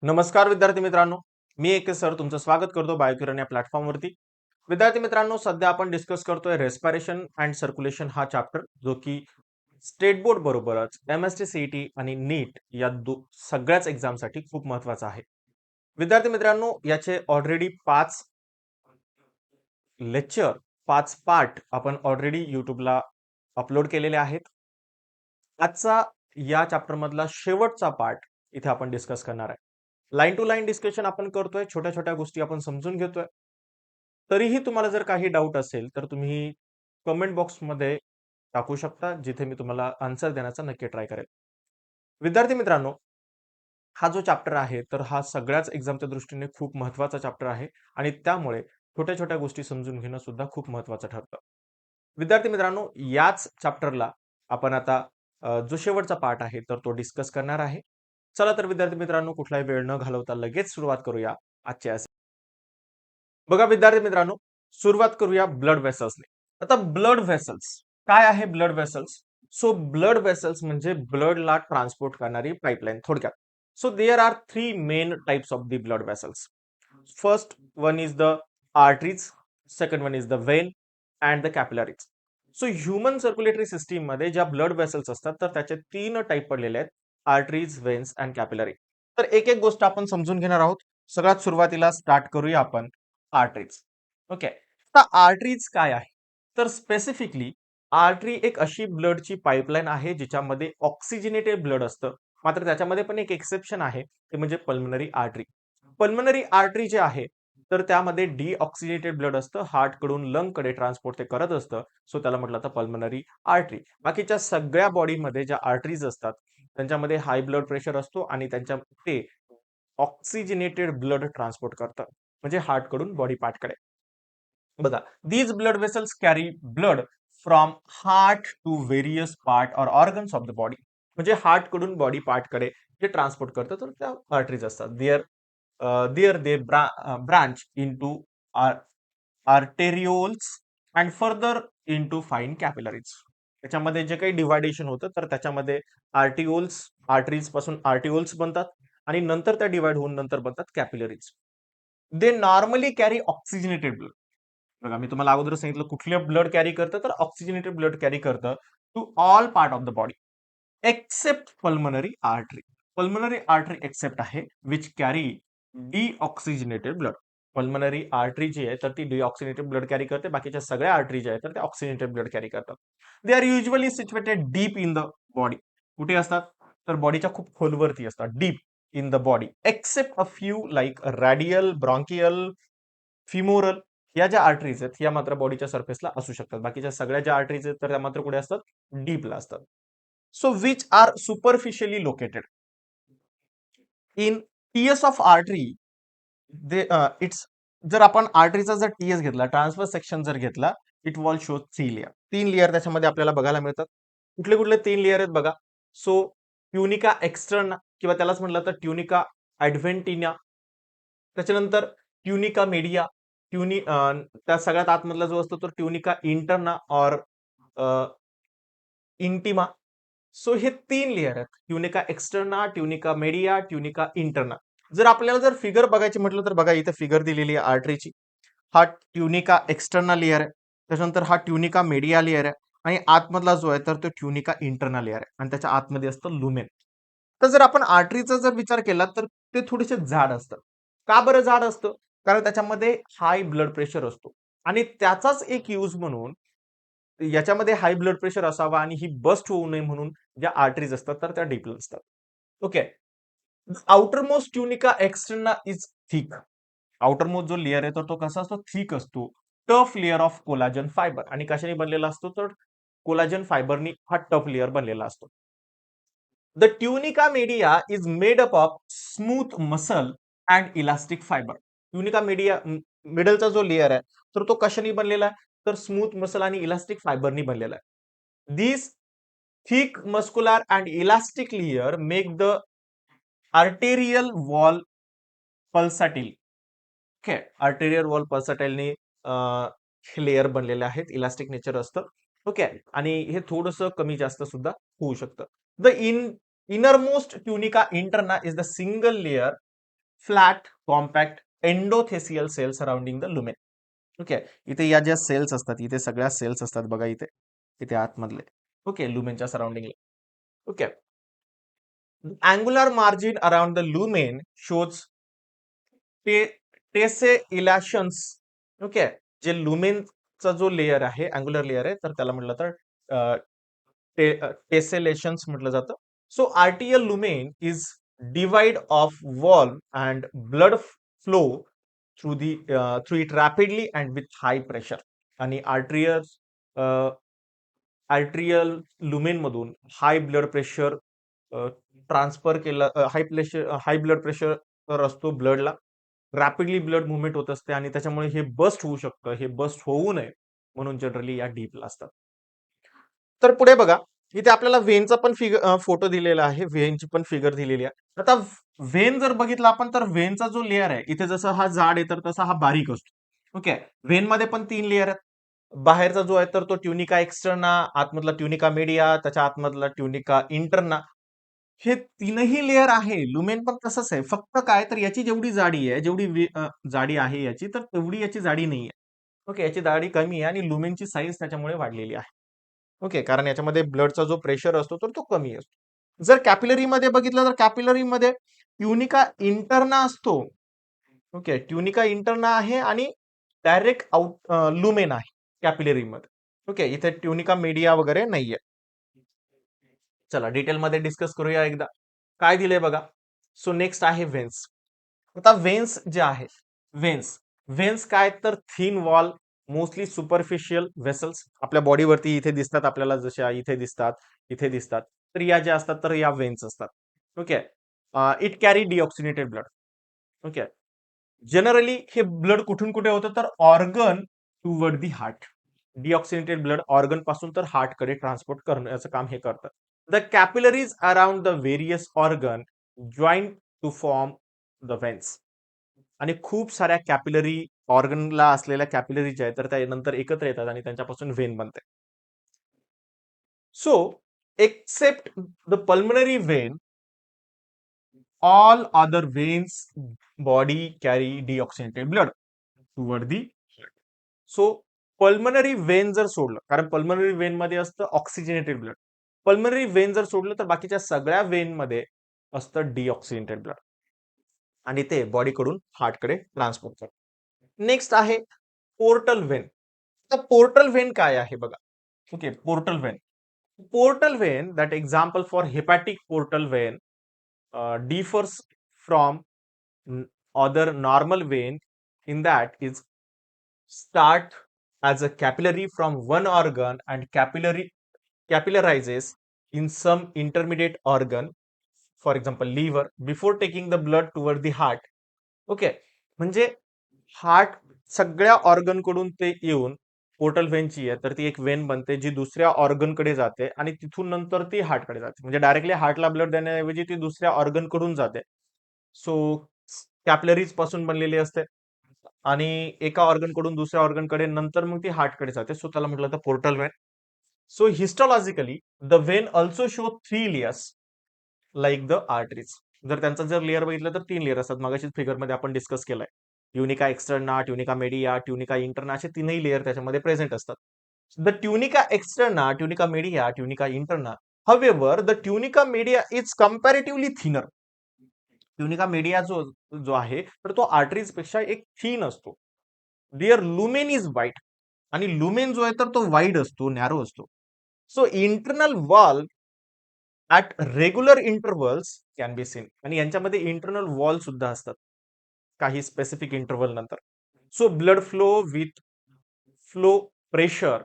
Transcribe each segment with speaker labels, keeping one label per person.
Speaker 1: नमस्कार विद्यार्थी मित्रांनो, मी एक सर तुमचं स्वागत करतो बायोकिरण या प्लॅटफॉर्मवरती. विद्यार्थी मित्रांनो, सध्या आपण डिस्कस करतोय रेस्पिरेशन अँड सर्क्युलेशन हा चॅप्टर, जो की स्टेट बोर्ड बरोबरच एमएसटी सीईटी आणि नीट या सगळ्याच एक्झामसाठी खूप महत्वाचा आहे. विद्यार्थी मित्रांनो, याचे ऑलरेडी 5 लेक्चर 5 पार्ट आपण ऑलरेडी युट्यूबला अपलोड केलेले आहेत. आजचा या चॅप्टर मधला शेवटचा पार्ट इथे आपण डिस्कस करणार आहे. लाईन टू लाईन डिस्कशन आपण करतोय, छोट्या छोट्या गोष्टी आपण समजून घेतोय. तरीही तुम्हाला जर काही डाऊट असेल तर तुम्ही कमेंट बॉक्समध्ये टाकू शकता, जिथे मी तुम्हाला आन्सर देण्याचा नक्की ट्राय करेल. विद्यार्थी मित्रांनो, हा जो चॅप्टर आहे तर हा सगळ्याच एक्झामच्या दृष्टीने खूप महत्वाचा चॅप्टर आहे आणि त्यामुळे छोट्या छोट्या गोष्टी समजून घेणं सुद्धा खूप महत्वाचं ठरतं. विद्यार्थी मित्रांनो, याच चॅप्टरला आपण आता जो शेवटचा पार्ट आहे तर तो डिस्कस करणार आहे. चला तर विद्यार्थी मित्रांनो, कुठलाही वेळ न घालवता लगेच सुरुवात करूया आजच्या. बघा विद्यार्थी मित्रांनो, सुरुवात करूया ब्लड वेसल्सने. आता ब्लड वेसल्स काय आहे? Blood vessels, so blood vessels म्हणजे ब्लडला ट्रान्सपोर्ट करणारी पाईपलाईन थोडक्यात. So there are three main types of the blood vessels. First one is the arteries, second one is the vein and the capillaries. So human circulatory system मध्ये ज्या blood vessels असतात तर त्याचे 3 type पडलेले आहेत: arteries, veins and capillary. तर एक एक गोष्ट आपण समजून घेणार आहोत. सगळ्यात सुरुवातीला स्टार्ट करूया आपण आर्टरीज. ओके, आता आर्टरीज काय आहे? तर स्पेसिफिकली आर्टरी एक अशी ब्लडची पाईपलाईन आहे जिच्यामध्ये ऑक्सिजनेटेड ब्लड असतं. मात्र त्याच्यामध्ये पण एक एक्सेप्शन आहे, ते म्हणजे पल्मनरी आर्टरी. पल्मनरी आर्टरी जे आहे तर त्यामध्ये डिऑक्सिजेटेड ब्लड असतं, हार्ट कडून लंग कडे ट्रान्सपोर्ट ते करत असतं. सो त्याला म्हटलं जातं पल्मनरी आर्टरी. बाकीच्या सगळ्या बॉडीमध्ये ज्या आर्टरीज असतात त्यांच्यामध्ये हाय ब्लड प्रेशर असतो आणि त्यांच्या ते ऑक्सिजनेटेड ब्लड ट्रान्सपोर्ट करतात, म्हणजे हार्ट कडून बॉडी पार्ट कडे. बघा, these blood vessels carry blood from heart to various part और ऑर्गन्स ऑफ द बॉडी. म्हणजे हार्ट कडून बॉडी पार्ट कडे जे ट्रान्सपोर्ट करतात तर त्या आर्टरीज असतात. They branch into arterioles and further into fine capillaries. त्याच्यामध्ये जे काही डिवायडेशन होतं तर त्याच्यामध्ये आर्टिओल्स, आर्टरीज पासून आर्टिओल्स बनतात आणि नंतर त्या डिवाइड होऊन नंतर बनतात capillaries. They normally carry oxygenated blood. बघा, मी तुम्हाला अगोदर सांगितलं कुठलं ब्लड कॅरी करतं, तर ऑक्सिजनेटेड ब्लड कॅरी करतं to all part of the body except pulmonary artery. Pulmonary artery except आहे which carry deoxygenated blood. Pulmonary artery जी आहे तर ती डिऑक्सिजनेटेड ब्लड कॅरी करते, बाकीच्या सगळ्या आर्टरी ज्या आहेत तर त्या ऑक्सिजनेटेड ब्लड कॅरी करतात. They are usually situated deep in the body. कुठे असतात? तर बॉडीच्या खूप खोलवरती असतात, deep in the body, except a few like radial, bronchial, femoral. या ज्या आर्टरीज आहेत या मात्र बॉडीच्या सरफेसला असू शकतात. बाकीच्या सगळ्या ज्या आर्टरीज आहेत तर त्या मात्र कुठे असतात? डीपला असतात. So which are superficially located in TS of artery. It's, जर आपण आर्टरीचा जर टीएस घेतला, ट्रान्सफर सेक्शन जर घेतला, it wall show 3 layer. 3 layer त्याच्यामध्ये आपल्याला बघायला मिळतात. कुठले कुठले 3 लेअर आहेत बघा. सो ट्युनिका एक्सटर्ना किंवा त्यालाच म्हटलं तर ट्युनिका ऍडव्हेंटिना, त्याच्यानंतर ट्युनिका मीडिया, त्या सगळ्यात आतमधला जो असतो तो ट्युनिका इंटरना और इंटिमा. सो हे 3 लेअर आहेत: tunica externa, tunica media, tunica interna. जर आपल्याला जर फिगर बघायची म्हटलं तर बघा, इथे फिगर दिलेली आहे आर्टरीची. हा ट्युनिका एक्सटर्ना लेअर आहे, त्याच्यानंतर हा ट्युनिका मीडिया लेअर आहे आणि आतमधला जो आहे तर तो ट्युनिका इंटरना लेअर आहे आणि त्याच्या आतमध्ये असतं लुमेन. तर जर आपण आर्टरीचा जर विचार केला तर ते थोडेसे जाड असतात. का बरं जाड असतं? कारण त्याच्यामध्ये हाय ब्लड प्रेशर असतो आणि त्याचाच एक यूज म्हणून याच्यामध्ये हाय ब्लड प्रेशर असावा आणि ही बस्ट होऊ नये म्हणून ज्या आर्टरीज असतात तर त्या डीपला असतात. Okay, outer most tunica externa is thick. Outer most जो लेअर आहे तर तो कसा असतो? थिक असतो. Tough layer of collagen fibre. आणि कशाने बनलेला असतो? तर कोलाजन फायबरनी हा टफ लेअर बनलेला असतो. The tunica media is made up of smooth muscle and elastic fibre. Tunica media मिडलचा जो लेअर आहे तर तो कशाने बनलेला आहे? तर स्मूथ मसल आणि इलास्टिक फायबरनी बनलेला आहे. This thick muscular and elastic layer make the arterial wall pulsatile. Okay, arterial wall पल्साटाईलने हे लेअर बनलेले आहेत, इलास्टिक नेचर असतं. ओके, आणि हे थोडंसं कमी जास्त सुद्धा होऊ शकतं. The innermost tunica interna is the single layer flat compact endothelial cell surrounding the lumen. Okay, इथे या ज्या सेल्स असतात, इथे सगळ्या सेल्स असतात बघा, इथे आतमधले. ओके, लुमेनच्या सराउंडिंगला. Okay, angular margin around the lumen shows tessellations. Okay, जे लुमेनचा जो लेअर आहे, अँग्युलर लेअर आहे, तर त्याला म्हटलं तर टेसेलेशन्स म्हटलं जातं. So आर्टियल lumen is divide of wall and blood flow through it rapidly and with high pressure. आणि आर्ट्रियल लुमेन मधून हाय ब्लड प्रेशर ट्रान्सफर केला, हाय ब्लड प्रेशर असतो ब्लडला, रॅपिडली ब्लड मुवमेंट होत असते आणि त्याच्यामुळे हे बस्ट होऊ शकतं. हे बस्ट होऊ नये म्हणून जनरली या डीपला असतात. तर पुढे बघा, इथे आपल्याला व्हेनचा पण फोटो दिलेला आहे, व्हेनची पण फिगर दिलेली आहे. आता व्हेन जर बघितला आपण, तर व्हेनचा जो लेअर आहे, इथे जसं हा जाड आहे तर तसा हा बारीक असतो. ओके, व्हेन मध्ये पण 3 लेअर आहेत. बाहेरचा जो आहे तर तो ट्युनिका एक्सटर्ना, आतमधला ट्युनिका मीडिया, त्याच्या आतमधला ट्युनिका इंटरना. हे तीनही लेअर आहे. लुमेन पण तसंच आहे. फक्त काय, तर याची जेवढी जाडी आहे, जाडी आहे याची, तर तेवढी याची जाडी नाहीये. ओके, याची जाडी कमी आहे आणि लुमेनची साईज त्याच्यामुळे वाढलेली आहे. ओके, कारण याच्यामध्ये ब्लडचा जो प्रेशर असतो तर तो कमी असतो. जर कॅपिलरीमध्ये बघितलं तर कॅपिलरीमध्ये ट्युनिका इंटरना असतो. ओके, ट्युनिका इंटरना आहे आणि डायरेक्ट आउट लुमेन आहे कॅपिलरीमध्ये. ओके, इथे ट्युनिका मीडिया वगैरे नाहीये. चला डिटेलमध्ये डिस्कस करूया एकदा. काय दिलंय बघा. सो नेक्स्ट आहे व्हेन्स. आता व्हेन्स जे आहे, व्हेन्स व्हेन्स काय, तर thin wall mostly superficial vessels आपल्या बॉडीवरती इथे दिसतात आपल्याला, जशा इथे दिसतात, इथे दिसतात. तर या ज्या असतात तर या व्हेन्स असतात. Okay, it carry deoxygenated blood. Okay, generally हे ब्लड कुठून कुठे होतं, तर organ toward the heart. Deoxygenated blood organ पासून तर हार्ट कडे ट्रान्सपोर्ट करण्याचं काम हे करतं. The capillaries around the various organ join to form the veins. आणि खूप साऱ्या कॅपिलरी ऑर्गनला असलेल्या कॅपिलरी ज्या आहेत तर त्या नंतर एकत्र येतात आणि त्यांच्यापासून व्हेन बनते. So except the pulmonary vein, all other veins body carry deoxygenated blood toward the heart. So pulmonary Wien जर सोडलं, कारण पल्मनरी वेन मध्ये असतं ऑक्सिजनेटेड ब्लड, पल्मनरी वेन जर सोडलं तर बाकीच्या सगळ्या वेन मध्ये असतं डिऑक्सिजनेटेड ब्लड आणि ते बॉडीकडून हार्टकडे ट्रान्सपोर्ट करतात. नेक्स्ट आहे पोर्टल वेन. तर पोर्टल वेन काय आहे बघा. Okay, portal vein. Portal vein, that example for hepatic portal vein, differs from other normal vein in that is start as a capillary from one organ and capillarizes in some intermediate organ, for example liver, before taking the blood toward the heart. Okay, म्हणजे heart सगळ्या organ कडून ते येऊन portal वेनची आहे तर ती एक Wien बनते जी दुसऱ्या ऑर्गन कडे जाते आणि तिथून नंतर ती हार्ट कडे जाते. म्हणजे डायरेक्टली हार्टला ब्लड देण्याऐवजी ती दुसऱ्या ऑर्गन कडून जाते. सो कॅपिलरीज पासून बनलेली असते आणि एका ऑर्गन कडून दुसऱ्या ऑर्गन कडे, नंतर मग ती हार्ट कडे जाते. सो त्याला म्हटलं तर portal vein. So histologically the vein also show 3 layers like the arteries. जर त्यांचा जर लेअर बघितलं तर 3 लेअर असतात. मागाशीच फिगरमध्ये आपण डिस्कस केलाय. Tunica externa, tunica media, tunica interna, असे तीनही लेअर त्याच्यामध्ये प्रेझेंट असतात. The tunica externa, tunica media, tunica interna. However, the tunica media is comparatively thinner. Tunica media जो आहे तर तो आर्टरीज पेक्षा एक थिन असतो. देअर लुमेन इज वाईट आणि लुमेन जो आहे तर तो वाईड असतो, नॅरो असतो. So internal wall at regular intervals can be seen. आणि यांच्यामध्ये इंटरनल वॉल सुद्धा असतात काही स्पेसिफिक इंटरव्हल नंतर. So blood flow pressure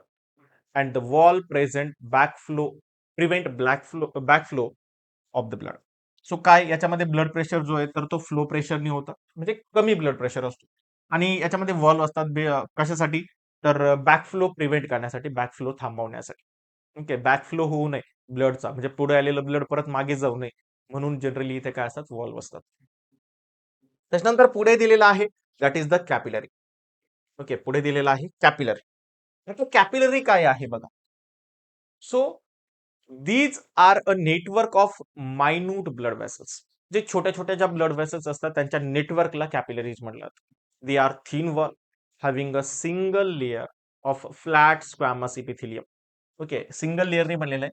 Speaker 1: and the wall present prevent back flow of the blood. So काय, याच्यामध्ये ब्लड प्रेशर जो आहे तर तो फ्लो प्रेशरने होता, म्हणजे कमी ब्लड प्रेशर असतो. आणि याच्यामध्ये वॉल असतात कशासाठी, तर बॅकफ्लो प्रिव्हेंट करण्यासाठी, बॅकफ्लो थांबवण्यासाठी. ओके, बॅकफ्लो होऊ नये ब्लडचा, म्हणजे पुढे आलेलं ब्लड परत मागे जाऊ नये म्हणून जनरली इथे काय असतात, वॉल्व असतात. त्याच्यानंतर पुढे दिलेला आहे that is the capillary. Okay, पुढे दिलेला आहे कॅपिलरी. आता कॅपिलरी काय आहे बघा. So these are a network of minute blood vessels. जे छोट्या छोट्या ज्या ब्लड वेसल्स असतात त्यांच्या नेटवर्कला कॅपिलरीज म्हणतात. They are thin wall having a single layer of flat squamous epithelium. Okay, single लेअरने बनलेलं आहे.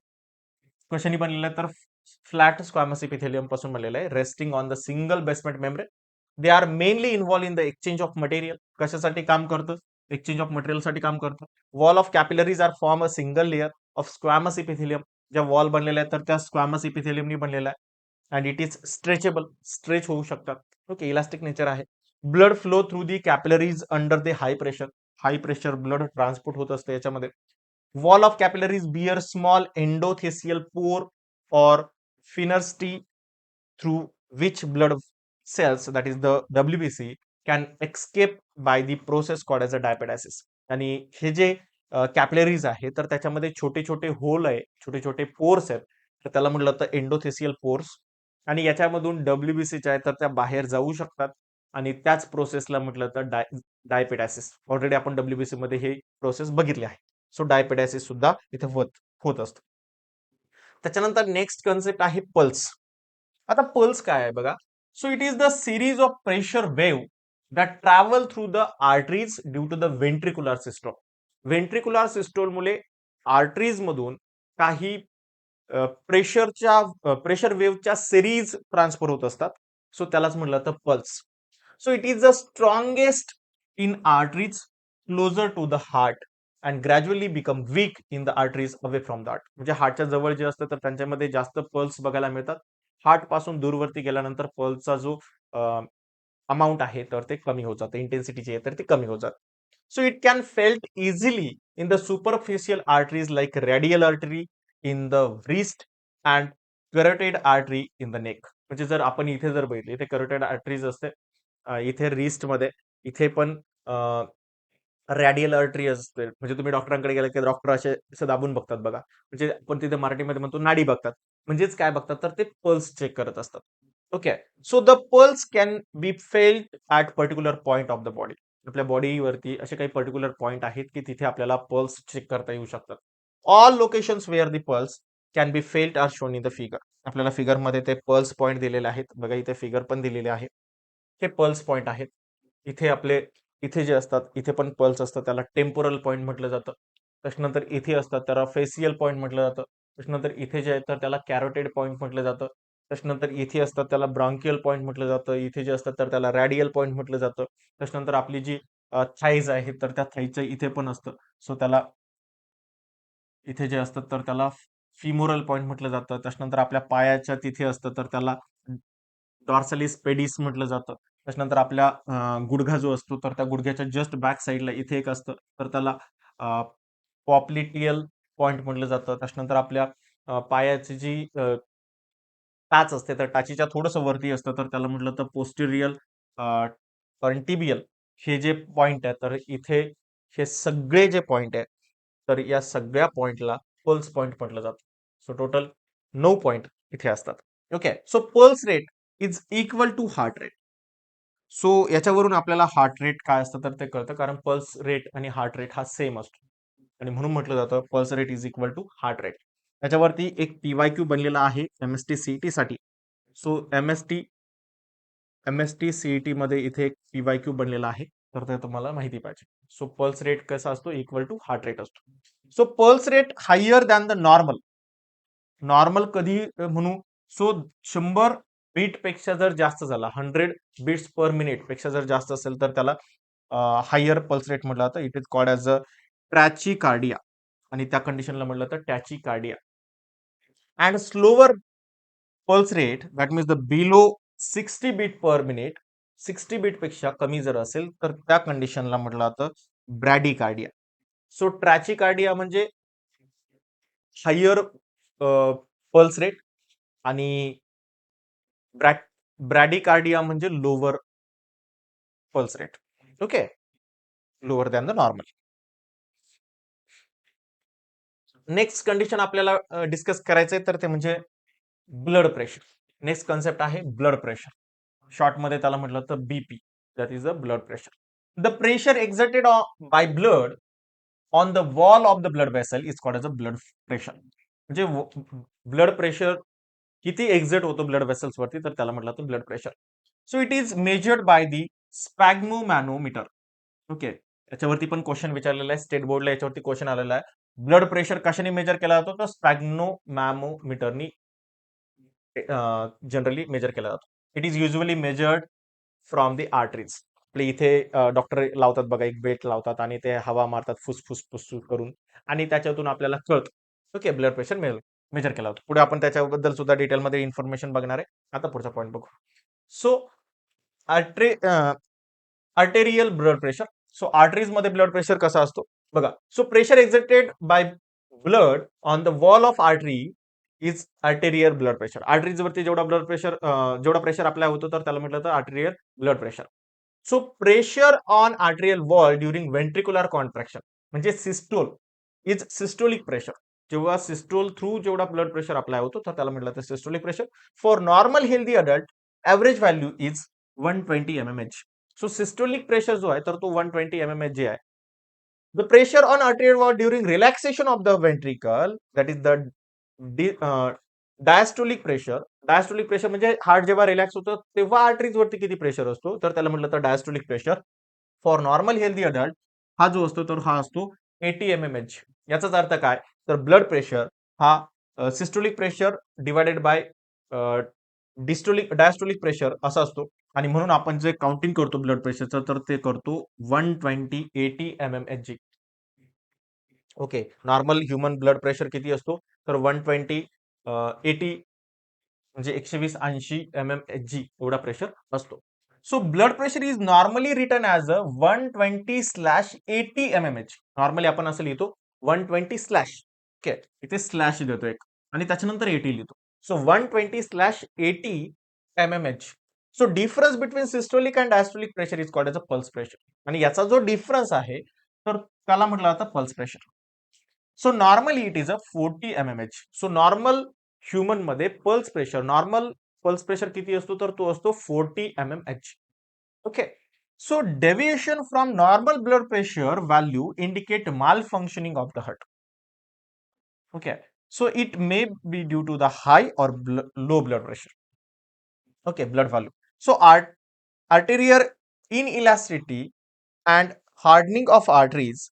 Speaker 1: कशाने बनलेलं आहे तर फ्लॅट स्क्वॅमस इपिथेलियम पासून बनलेलं आहे, resting on the single basement membrane. They are mainly involve in the exchange of material. कशासाठी काम करतं? एक्सचेंज ऑफ मटेरियल साठी काम करतं. Wall of capillaries are form a single layer of squamous epithelium. ज्या वॉल बनलेल्या आहेत तर त्या स्क्वॅमस इपिथेलियमनी बनलेला आहे. And it is stretchable, stretch होऊ शकतात. ओके, इलास्टिक नेचर आहे. Blood flow through the capillaries under the high pressure. High pressure blood transport होत असते याच्यामध्ये. Wall of capillaries bear small endothelial pore or finersty through which blood cells, that is the WBC, can escape by the process called as a diapedasis. आणि हे जे capillaries आहे तर त्याच्यामध्ये छोटे छोटे होल आहे, छोटे छोटे पोर्स आहेत, तर त्याला म्हटलं तर एंडोथेसियल पोर्स. आणि याच्यामधून डब्ल्यूबीसी आहे तर त्या बाहेर जाऊ शकतात. आणि त्याच प्रोसेसला म्हटलं तर डायपेडासिस. ऑलरेडी आपण डब्ल्यूबीसी मध्ये हे प्रोसेस बघितली आहे. सो डायपेडासिस सुद्धा इथे होत असतं. त्याच्यानंतर नेक्स्ट कन्सेप्ट आहे पल्स. आता पल्स काय आहे बघा. So it is the series of pressure wave that travel through the arteries due to the ventricular system. Ventricular system मुळे आर्टरीज मधून काही प्रेशर वेव्हच्या सिरीज ट्रान्सफर होत असतात. सो त्यालाच म्हटलं तर pulse. So it is the strongest in arteries closer to the heart and gradually become weak in the arteries away from the heart. म्हणजे हार्टच्या जवळ जे असतं तर त्यांच्यामध्ये जास्त पल्स बघायला मिळतात. हार्ट पासून दूरवरती गेल्यानंतर पल्सचा जो अमाऊंट आहे तर ते कमी होत जातं, इंटेन्सिटी जी आहे तर ती कमी होत जाते. So it can felt easily in the superficial arteries like radial artery in the wrist and carotid artery in the neck. म्हणजे जर आपण इथे जर बघितले, इथे कॅरोटिड आर्टरीज असते, इथे रिस्ट मध्ये, इथे पण रॅडियल आर्टरी असते. म्हणजे तुम्ही डॉक्टरांकडे गेला की डॉक्टर असे दाबून बघतात बघा, म्हणजे आपण तिथे मराठीमध्ये म्हणतो नाडी बघतात. म्हणजेच काय बघतात तर ते पल्स चेक करत असतात. Okay, so the pulse can be felt at particular point of the body. आपल्या बॉडीवरती असे काही पर्टिक्युलर पॉइंट आहेत की तिथे आपल्याला पल्स चेक करता येऊ शकतात. All locations where the pulse can be felt are shown in the figure. आपल्याला फिगर मध्ये ते पल्स पॉइंट दिलेले आहेत बघा, इथे फिगर पण दिलेले आहे. हे पल्स पॉइंट आहेत. इथे आपले, इथे जे असतात इथे पण पल्स असतात, त्याला टेम्पोरल पॉइंट म्हटलं जातं. त्याच्यानंतर इथे असतात त्याला फेसियल पॉइंट म्हटलं जातं. त्याच्यानंतर इथे जे आहे तर त्याला कॅरोटेड पॉइंट म्हटलं जातं. त्याच्यानंतर इथे असतात त्याला ब्रॉन्कियल पॉइंट म्हटलं जातं. इथे जे असतात तर त्याला रॅडियल पॉइंट म्हटलं जातं. त्याच्यानंतर आपली जी थाईज आहे तर त्या थाईजच्या इथे पण असतं. सो त्याला इथे जे असतात तर त्याला फिमोरल पॉइंट म्हटलं जातं. त्याच्यानंतर आपल्या पायाच्या तिथे असतं तर त्याला डॉर्सलिस पेडिस म्हटलं जातं. त्याच्यानंतर आपल्या गुडघा जो असतो तर त्या गुडघ्याच्या जस्ट बॅक साईडला इथे एक असतं तर त्याला पॉप्लिटियल पॉइंट म्हटलं जातं. त्याच्यानंतर आपल्या पायाची जी टाच असते तर टाचीच्या थोडंसं वरती असतं तर त्याला म्हटलं तर पोस्टिरियल कंटिबियल. हे जे पॉइंट आहे तर इथे हे सगळे जे पॉइंट आहेत तर या सगळ्या पॉइंटला पल्स पॉइंट म्हटलं जातं. सो टोटल 9 पॉइंट इथे असतात. Okay, so pulse rate is equal to heart rate. So याच्यावरून आपल्याला हार्ट रेट काय असतं तर ते कळतं, कारण पल्स रेट आणि हार्ट रेट हा सेम असतो. आणि म्हणून म्हटलं जातं pulse rate is equal to heart rate. त्याच्यावरती एक पीवायक्यू बनलेला आहे एमएसटी सीईटी साठी. सो एमएसटी सीईटी मध्ये इथे एक पीवायक्यू बनलेला आहे तर ते तुम्हाला माहिती पाहिजे. सो पल्स रेट कसा असतो, इक्वल टू हार्ट रेट असतो. So pulse rate higher than the normal. Normal कधी म्हणू, सो 100 बीट पेक्षा जर जास्त झाला, 100 बीट्स पर मिनिट पेक्षा जर जास्त असेल तर त्याला हायर पल्स रेट म्हटलं जातं. It is called as a tachycardia. आणि त्या कंडिशनला म्हटलं तर tachycardia. And slower pulse rate that means the below 60 beat per minute, 60 beat पेक्षा कमी जर असेल तर त्या कंडिशनला म्हटलं जातं ब्रॅडिकार्डिया. सो ट्रॅचिकार्डिया म्हणजे हायर पल्स रेट आणि ब्रॅडिकार्डिया म्हणजे lower pulse rate. Okay, lower than the normal. Next condition आपल्याला डिस्कस करायचंय तर ते म्हणजे ब्लड प्रेशर. नेक्स्ट कन्सेप्ट आहे ब्लड प्रेशर. शॉर्ट मध्ये त्याला म्हटलं तर BP, that is the blood pressure. The pressure exerted by blood on the wall of the blood vessel is called as a blood pressure. म्हणजे blood pressure किती exit होतो blood vessels वरती, तर त्याला म्हटलं जातं blood pressure. So it is measured by the sphygmomanometer. Okay, याच्यावरती पण क्वेश्चन विचारलेला आहे, स्टेट बोर्डला याच्यावरती क्वेश्चन आलेला आहे. ब्लड प्रेशर कशाने मेजर केला जातो, तर स्पॅग्मोमॅमोमीटरनी जनरली मेजर केला जातो. It is usually measured from the arteries. आपले इथे डॉक्टर लावतात बघा, एक बेल्ट लावतात आणि ते हवा मारतात फुसफुस फुसफुस करून, आणि त्याच्यातून आपल्याला कळतं ओके ब्लड प्रेशर मेजर केला जातो. पुढे आपण त्याच्याबद्दल सुद्धा डिटेलमध्ये इन्फॉर्मेशन बघणार आहे. आता पुढचा पॉईंट बघू. So arterial blood pressure. So arteries मध्ये ब्लड प्रेशर कसा असतो बघा. So pressure exerted by blood on the wall of artery is arterial blood pressure. Arteries वरती जेवढा प्रेशर अप्लाय होतो तर त्याला म्हटलं तर arterial blood pressure. So pressure on arterial wall during ventricular contraction म्हणजे सिस्टोल इज सिस्टोलिक प्रेशर. जेव्हा systole through जेवढा ब्लड प्रेशर अप्लाय होतो तर त्याला म्हटलं तर systolic pressure. For normal healthy adult average value is 120 mmHg. So systolic pressure जो आहे तर तो 120 mmHg आहे. The pressure on arterial wall during relaxation of the ventricle that is the diastolic pressure. Diastolic pressure म्हणजे heart जेव्हा relax होतं तेव्हा arteries वरती किती प्रेशर असतो तर त्याला म्हटलं तर diastolic pressure. For normal healthy adult हा जो असतो तर हा असतो 80 mmHg. याचाच अर्थ काय, तर ब्लड प्रेशर हा systolic pressure divided by diastolic pressure असा असतो. आणि म्हणून आपण जे काउंटिंग करतो ब्लड प्रेशरचं तर ते करतो 120/80 mmHg. Okay, normal human blood pressure किती असतो तर 120/80 म्हणजे 120/80 mmHg एवढा प्रेशर असतो. So blood pressure is normally return as a 120/80 mmHg. Normally आपण असं लिहितो 120 ओके, इथे स्लॅश देतो एक आणि त्याच्यानंतर 80 लिहितो. So 120/80 mmHg. So difference between systolic and diastolic pressure is called as a pulse pressure. आणि याचा जो डिफरन्स आहे तर त्याला म्हटलं जातं pulse pressure. So normally it is a 40 mmHg. So normal human मध्ये नॉर्मल पल्स प्रेशर किती असतो तर तो असतो 40 mmHg. Okay, so deviation from normal blood pressure value indicate malfunctioning of the heart. Okay, so it may be due to the high और low blood pressure. Okay, blood value. So arterial inelasticity and hardening of arteries.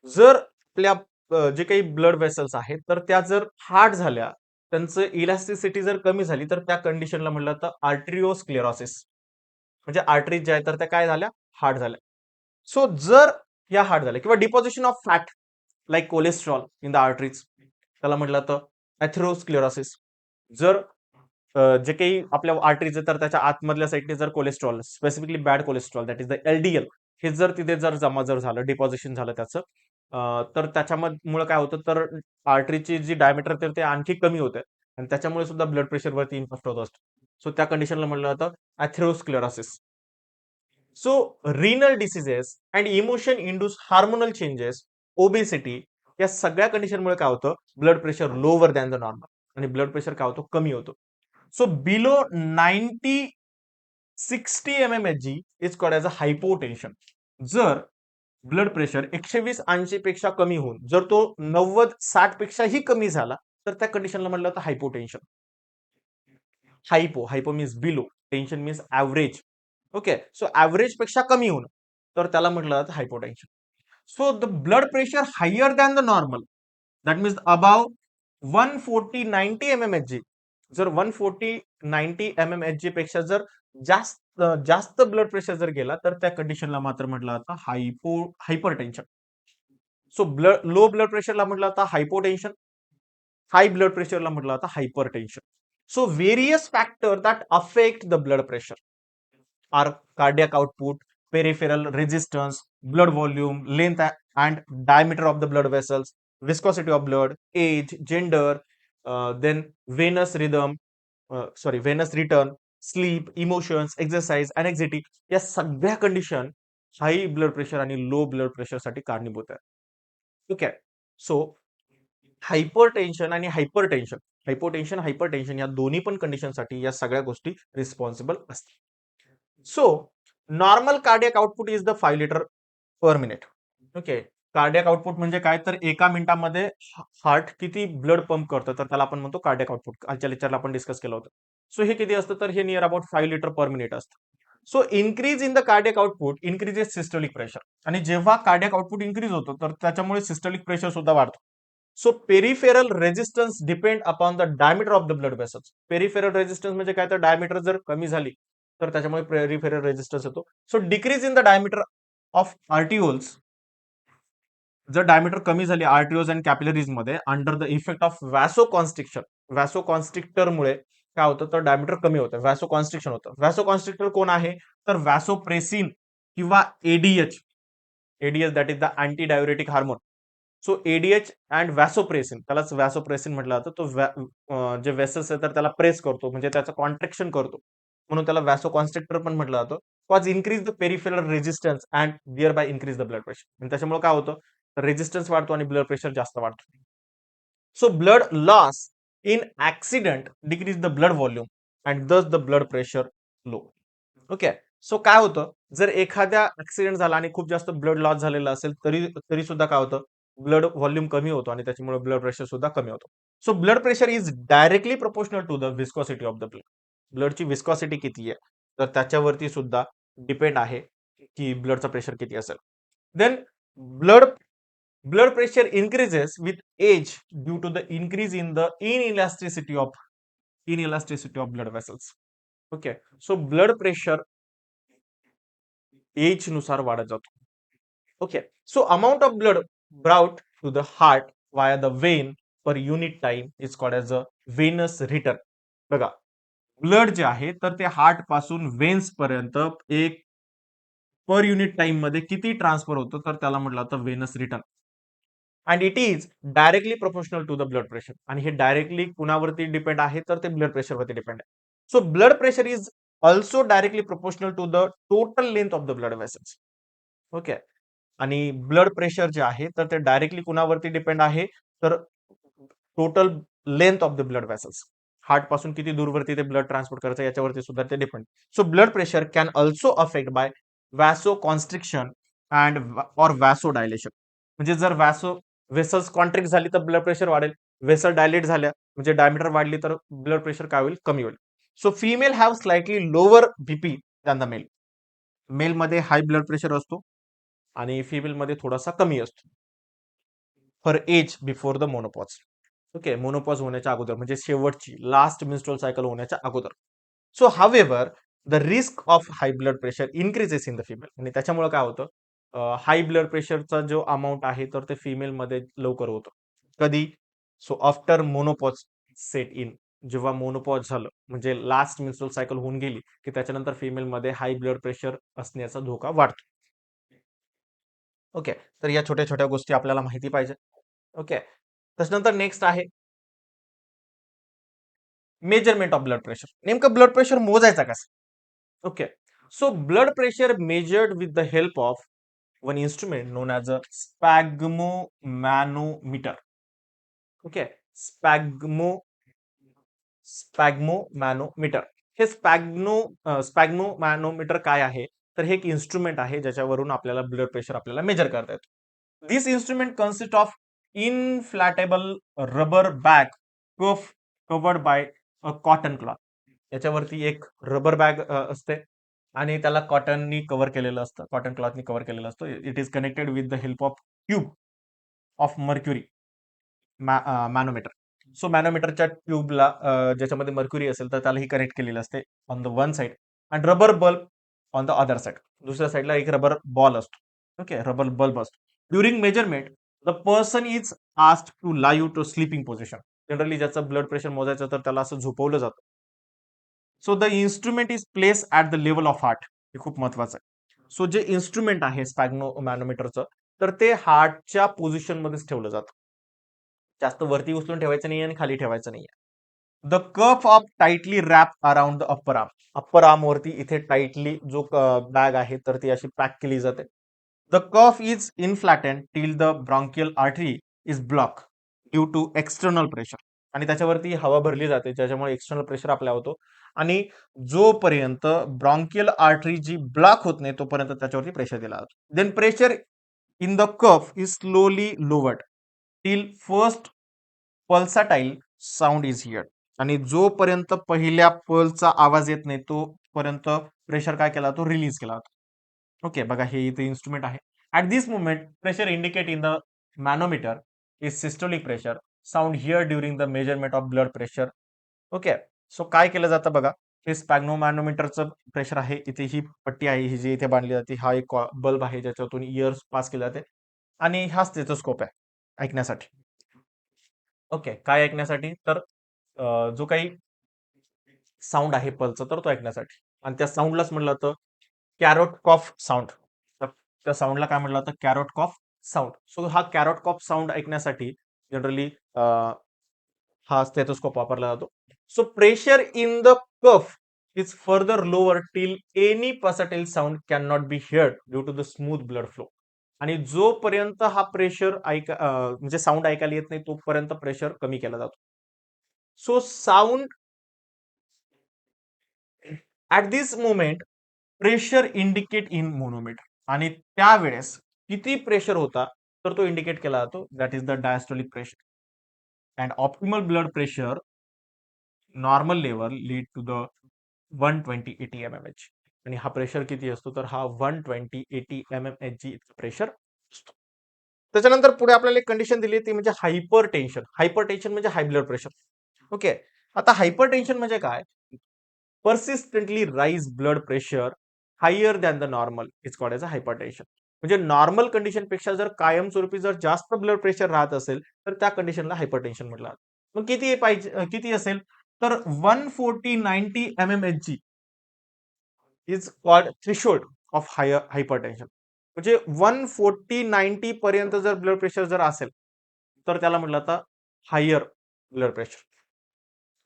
Speaker 1: जर आपल्या जे काही blood vessels आहेत तर त्या जर hard झाल्या, त्यांचं इलास्टिसिटी जर कमी झाली तर त्या कंडिशनला म्हटलं तर आर्टरिओस्क्लेरोसिस. म्हणजे आर्टरीज ज्या आहेत तर त्या काय झाल्या, हार्ड झाल्या. सो जर या हार्ड झाल्या किंवा deposition of fat like cholesterol in the arteries त्याला म्हटलं तर ॲथेरोस्क्लेरोसिस. जर जे काही आपल्या आर्टरीज तर त्याच्या आतमधल्या साईडने जर cholesterol, specifically bad cholesterol that is the LDL, हे जर तिथे जमा झालं, डिपॉझिशन झालं त्याचं, तर त्याच्यामुळे काय होतं तर आर्टरीची जी डायमीटर तर ते आणखी कमी होते आणि त्याच्यामुळे सुद्धा ब्लड प्रेशरवरती इम्पॅक्ट होत असतो. सो त्या कंडिशनला म्हटलं जातं atherosclerosis. So renal diseases and emotion induce hormonal changes, obesity, या सगळ्या कंडिशनमुळे काय होतं blood pressure lower than the normal आणि ब्लड प्रेशर काय होतो कमी होतो. So below 60 mmHg is called as a hypotension. जर ब्लड प्रेशर 120/80 पेक्षा कमी होऊन जर तो 90-60 पेक्षाही कमी झाला तर त्या कंडिशनला म्हटलं होतं hypotension. Hypo means below, tension means average. Okay, so average पेक्षा कमी होणं तर त्याला म्हटलं जातं hypotension. So the blood pressure higher than the normal that means above 140/90 mmHg. जर 140/90 mmHg पेक्षा जर जास्त ब्लड प्रेशर जर गेला तर त्या कंडिशनला मात्र म्हटलं जातं हायपरटेन्शन. सो लो ब्लड प्रेशरला म्हटलं जातं हायपोटेन्शन, हाय ब्लड प्रेशरला म्हटलं जातं hypertension. So various factor that affect the blood pressure are cardiac output, peripheral resistance, blood volume, length and diameter of the blood vessels, viscosity of blood, age, gender, then venous return, sleep, emotions, exercise, anxiety, या सगळ्या condition हाई blood pressure आणि low blood pressure साठी कारणीभूत आहे. ठीक आहे, so hypertension आणि hypertension या दोन्ही पण कंडिशन साठी या सगळ्या गोष्टी रिस्पॉन्सिबल असतात. So normal cardiac output is the 5 litre per minute. Okay, cardiac output म्हणजे काय, तर एका मिनिटामध्ये हार्ट किती ब्लड पंप करतं, तर त्याला आपण म्हणतो कार्डियक आउटपुट. कालच्या लेक्चरला आपण डिस्कस केलं होतं. सो हे किती असतं, तर हे near about 5 litre per minute असतं. So increase in the cardiac output increases systolic pressure. आणि जेव्हा कार्डियक आउटपुट इन्क्रीज होतो, तर त्याच्यामुळे सिस्टोलिक प्रेशर सुद्धा वाढतो. So peripheral resistance depend upon the diameter of the blood vessels. Peripheral resistance म्हणजे काय, तर डायमीटर जर कमी झाली तर त्याच्यामुळे पेरिफेरल रेजिस्टन्स येतो. So decrease in the diameter of arterioles, जर डायमीटर कमी झाली आर्टिओज अँड कॅपिलरीज मध्ये under the effect of vasoconstriction, vasoconstrictor मुळे काय होतं, तर डायमीटर कमी होतं, व्हॅसोकॉन्स्ट्रिक्शन होतं. व्हॅसोकॉन्स्ट्रिक्टर कोण आहे, तर व्हॅसोप्रेसिन किंवा ADH. ADH that is the anti diuretic hormone. So ADH and vasopressin, त्यालाच व्हॅसोप्रेसिन म्हटलं जातं. तो जे वेसल्स आहे तर त्याला प्रेस करतो, म्हणजे त्याचं कॉन्ट्रॅक्शन करतो, म्हणून त्याला व्हॅसोकॉन्स्ट्रिक्टर पण म्हटलं जातं. Cause increase the peripheral resistance and thereby increase the blood pressure. आणि त्याच्यामुळे काय होतं, रेजिस्टन्स वाढतो आणि ब्लड प्रेशर जास्त वाढतो. So blood loss in accident decrease the blood volume and दस the blood pressure low. Okay. So काय होतं, जर एखाद्या ऍक्सिडेंट झाला आणि खूप जास्त ब्लड लॉस झालेला असेल तरी तरी सुद्धा काय होतं, ब्लड व्हॉल्यूम कमी होतो आणि त्याच्यामुळे ब्लड प्रेशर सुद्धा कमी होतो. So blood pressure is directly proportional to the viscosity of the blood. ब्लडची विस्कॉसिटी किती आहे, तर त्याच्यावरती सुद्धा डिपेंड आहे की ब्लडचं प्रेशर किती असेल. Then blood blood pressure increases with age due to the increase in the inelasticity of blood vessels. Okay, so blood pressure age नुसार वाढत जातो. Okay, so amount of blood brought to the heart via the vein per unit time is called as a venous return. बघा, blood जे आहे तर ते heart पासून veins पर्यंत एक पर युनिट टाइम मध्ये किती ट्रान्सफर होतं, तर त्याला म्हटलं जातं venous return. And it is directly proportional to the blood pressure. आणि हे डायरेक्टली कुणावरती डिपेंड आहे, तर ते ब्लड प्रेशरवरती डिपेंड आहे. So blood pressure is also directly proportional to the total length of the blood vessels. Okay. आणि blood pressure जे आहे तर ते डायरेक्टली कुणावरती डिपेंड आहे, तर total length of the blood vessels. Heart पासून किती दूरवरती ते ब्लड ट्रान्सपोर्ट करायचं याच्यावरती सुद्धा ते depend. So blood pressure can also affect by vasoconstriction and or vasodilation. म्हणजे जर वेसल्स कॉन्ट्रिक्ट झाली तर ब्लड प्रेशर वाढेल, वेसल डायलेट झाल्या म्हणजे डायमीटर वाढली तर ब्लड प्रेशर काय होईल, कमी होईल. So female have slightly lower BP than the male. Male मध्ये हाय ब्लड प्रेशर असतो आणि फिमेल मध्ये थोडासा कमी असतो for age before the menopause. Okay, menopause होण्याच्या अगोदर म्हणजे शेवटची लास्ट मिन्स्ट्रुअल सायकल होण्याच्या अगोदर. So however the risk of high blood pressure increases in the female. आणि त्याच्यामुळे काय होतं, हाय ब्लड प्रेशरचा जो अमाऊंट आहे तर ते फिमेल मध्ये लवकर होतं. कधी, so after menopause set in. जेव्हा मोनोपॉज झालं म्हणजे लास्ट मिन्स्ट्रुअल सायकल होऊन गेली की त्याच्यानंतर फिमेल मध्ये हाय ब्लड प्रेशर असण्याचा धोका वाढतो. ओके, तर या छोट्या छोट्या गोष्टी आपल्याला माहिती पाहिजे. ओके, त्याच्यानंतर नेक्स्ट आहे मेजरमेंट ऑफ ब्लड प्रेशर. नेमकं ब्लड प्रेशर मोजायचा कसं. Okay, so blood pressure measured with the help of one instrument known as a sphygmomanometer. Okay, sphygmomanometer. हे स्पॅग्मोमॅनोमीटर काय आहे, तर हे एक इन्स्ट्रुमेंट आहे ज्याच्यावरून आपल्याला ब्लड प्रेशर आपल्याला मेजर करता येतो. This instrument consist of inflatable rubber bag covered by a cotton cloth. याच्यावरती एक रबर बॅग असते आणि त्याला कॉटननी कव्हर केलेलं असतं, कॉटन क्लॉथनी कव्हर केलेलं असतं. It is connected with the help of tube of mercury manometer. So मॅनोमीटरच्या ट्यूबला ज्याच्यामध्ये मर्क्युरी असेल तर त्यालाही कनेक्ट केलेलं असते on the one side and rubber bulb on the other side. दुसऱ्या साईडला एक रबर बॉल असतो. ओके, रबर बल्ब असतो. During measurement the person is asked to live to sleeping position. Generally ज्याचं ब्लड प्रेशर मोजायचं तर त्याला असं झोपवलं जातं. So the instrument is place at the level of heart. हे खूप महत्वाचं आहे. सो जे इन्स्ट्रुमेंट आहे स्पॅग्नो मॅनोमीटरचं, तर ते हार्टच्या पोझिशन मध्येच ठेवलं जातं. जास्त वरती उचलून ठेवायचं नाही आणि खाली ठेवायचं नाही. The cuff of tightly wrap around the upper arm. Upper arm वरती इथे टाइटली जो बॅग आहे तर ती अशी पॅक केली जाते. The cuff is inflated till the bronchial artery is block due to external pressure. आणि त्याच्यावरती हवा भरली जाते ज्याच्यामुळे एक्सटर्नल प्रेशर आपल्या होतो. आणि जोपर्यंत ब्रॉन्कियल आर्टरी जी ब्लॉक होत नाही तोपर्यंत त्याच्यावरती प्रेशर दिला जातो. Then pressure in the cuff is slowly lowered till first pulsatile sound is hear. आणि जोपर्यंत पहिल्या पल्सचा आवाज येत नाही तोपर्यंत प्रेशर काय केला जातो, रिलीज केला जातो. ओके, बघा हे इथे इन्स्ट्रुमेंट आहे. At this moment pressure indicate in the manometer is systolic pressure sound hear during the measurement of blood pressure. Okay, so काय केलं जातं बघा, हे स्पॅग्नोमॅनोमीटरचं प्रेशर आहे. इथे ही पट्टी आहे, ही जी इथे बांधली जाते, हा एक बल्ब आहे ज्याच्यातून इयर्स पास केले जाते आणि हा स्टेथोस्कोप आहे ऐकण्यासाठी. ओके, काय ऐकण्यासाठी तर जो काही साऊंड आहे पल्सचा तर तो ऐकण्यासाठी. आणि त्या साऊंडलाच म्हणलं जातं कॅरोट कॉफ साऊंड. तर त्या साऊंडला काय म्हणलं जातं, कॅरोट कॉफ साऊंड. सो हा कॅरोट कॉफ साऊंड ऐकण्यासाठी जनरली हा स्टेथोस्कोप वापरला जातो. So pressure in the cuff is further lower till any pulsatile sound can not be heard due to the smooth blood flow. आणि जोपर्यंत हा pressure म्हणजे sound ऐकायला येत नाही तोपर्यंत प्रेशर कमी केला जातो. So sound at this moment pressure indicate in manometer. आणि त्यावेळेस किती प्रेशर होता तर तो इंडिकेट केला जातो, that is the diastolic pressure. And optimal blood pressure normal level lead to the 120-80 mmHg. आणि हा प्रेशर किती असतो तर हा 120-80 mmHg इतका प्रेशर असतो. त्याच्यानंतर पुढे आपल्याला एक कंडिशन दिली ती म्हणजे हायपर टेन्शन. हायपर टेन्शन म्हणजे हाय ब्लड प्रेशर. ओके, आता हायपर टेन्शन म्हणजे काय, persistently rise blood pressure higher than the normal is called as a hypertension. म्हणजे नॉर्मल कंडिशन पेक्षा जर कायमस्वरूपी जर जास्त ब्लड प्रेशर राहत असेल तर त्या कंडिशनला हायपरटेन्शन म्हटलं जातं. मग किती पाहिजे, किती असेल तर 140-90 mmHg is called threshold of hypertension. म्हणजे 140-90 पर्यंत जर ब्लड प्रेशर जर असेल तर त्याला म्हटलं जातं higher blood pressure.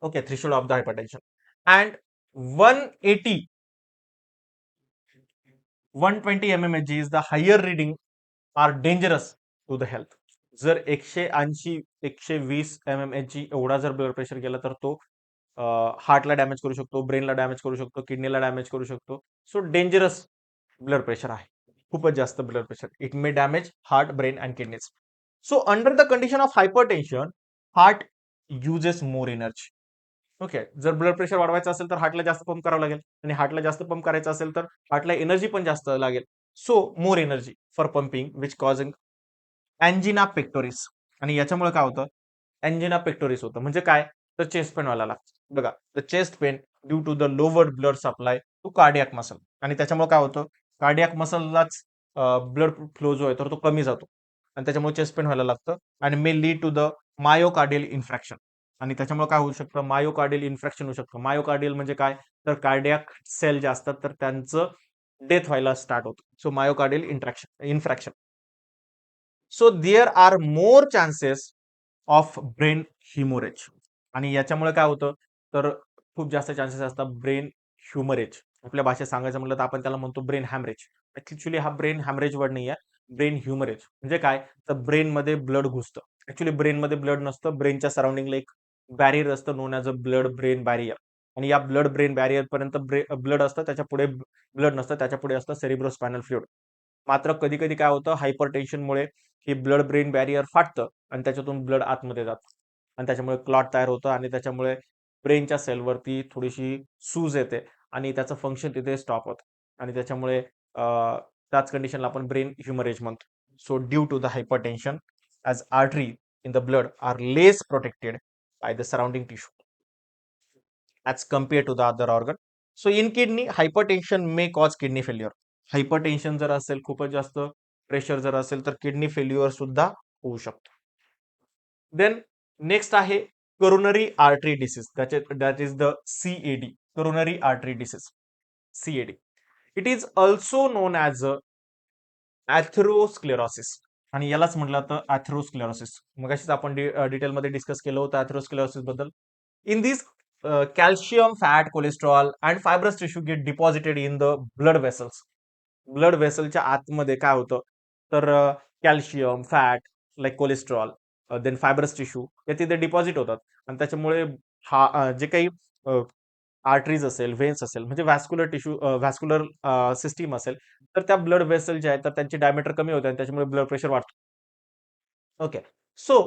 Speaker 1: Okay, threshold of the hypertension. And 180 120 mmHg is the higher reading are dangerous to the health. जर 180 120 mmHg एवढा जर ब्लड प्रेशर गेला तर तो हार्टला डॅमेज करू शकतो, ब्रेनला डॅमेज करू शकतो, किडनीला डॅमेज करू शकतो. सो डेंजरस ब्लड प्रेशर आहे, खूपच जास्त blood pressure. It may damage heart, brain and kidneys. So under the condition of hypertension heart uses more energy. Okay, जर ब्लड प्रेशर वाढवायचं असेल तर हार्टला जास्त पंप करावं लागेल आणि हार्टला जास्त पंप करायचं असेल तर हार्टला एनर्जी पण जास्त लागेल. So more energy for pumping which causing angina pectoris. आणि याच्यामुळे काय होतं, अँजिना पेक्टोरिस होतं म्हणजे काय तर चेस्ट पेन व्हायला लागतं. बघा, the chest pain due to the lowered blood supply to cardiac muscle. आणि त्याच्यामुळे काय होतं, कार्डियाक मसललाच ब्लड फ्लो जो आहे तर तो कमी जातो आणि त्याच्यामुळे चेस्ट पेन व्हायला लागतं आणि may lead to the myocardial infarction. आणि त्याच्यामुळे काय होऊ शकतं, मायोकार्डियल इन्फ्रॅक्शन होऊ शकतं. मायोकार्डियल म्हणजे काय तर कार्डियाक सेल जे असतात तर त्यांचं डेथ व्हायला स्टार्ट होतं. So myocardial infarction. So there are more chances of brain haemorrhage. आणि याच्यामुळे काय होतं तर खूप जास्त चान्सेस असतात ब्रेन ह्युमरेज. आपल्या भाषेत सांगायचं म्हटलं तर आपण त्याला म्हणतो ब्रेन हॅमरेज. ऍक्च्युली हा ब्रेन हॅमरेज वर्ड नाही आहे, ब्रेन ह्युमरेज म्हणजे काय तर ब्रेनमध्ये ब्लड घुसतं. ऍक्च्युली ब्रेनमध्ये ब्लड नसतं, ब्रेनच्या सराउंडिंगला एक बॅरियर असतं नोन ॲज अ ब्लड ब्रेन बॅरियर. आणि या ब्लड ब्रेन बॅरियर पर्यंत ब्लड असतं, त्याच्या पुढे ब्लड नसतं, त्याच्या पुढे असतं सेरिब्रोस्पायनल फ्लुइड. मात्र कधी कधी काय होतं हायपर टेन्शनमुळे ही ब्लड ब्रेन बॅरियर फाटतं आणि त्याच्यातून ब्लड आतमध्ये जातं आणि त्याच्यामुळे क्लॉट तयार होतं आणि त्याच्यामुळे ब्रेनच्या सेलवरती थोडीशी सूज येते आणि त्याचं फंक्शन तिथे स्टॉप होतं आणि त्याच्यामुळे त्याच कंडिशनला आपण ब्रेन ह्युमरेज म्हणतो. So due to the hypertension as artery in the blood are less protected by the surrounding tissue as compared to the other organ. So in kidney, hypertension may cause kidney failure. Hypertension जर असेल, खूपच जास्त pressure जर असेल तर kidney failure सुद्धा होऊ शकतो. देन नेक्स्ट आहे coronary artery disease, that is the CAD, coronary artery disease, CAD. It is also known as atherosclerosis. आणि यालाच म्हटलं जातं ॲथेरोस्क्लेरोसिस. मगाशीच आपण डिटेलमध्ये डिस्कस केलं होतं ॲथेरोस्क्लेरोसिस बद्दल. In these calcium, fat, cholesterol and fibrous tissue get deposited in the blood vessels. Blood वेसलच्या आतमध्ये काय होतं तर calcium, fat like cholesterol, then fibrous tissue या तिथे डिपॉझिट होतात आणि त्याच्यामुळे हा जे काही आर्टरीज असेल, व्हेन्स असेल, म्हणजे व्हॅस्क्युलर टिश्यू, व्हॅस्क्युलर सिस्टीम असेल, तर त्या ब्लड वेसल जे आहेत तर त्यांची डायमीटर कमी होते आणि त्याच्यामुळे ब्लड प्रेशर वाढतो. Okay. So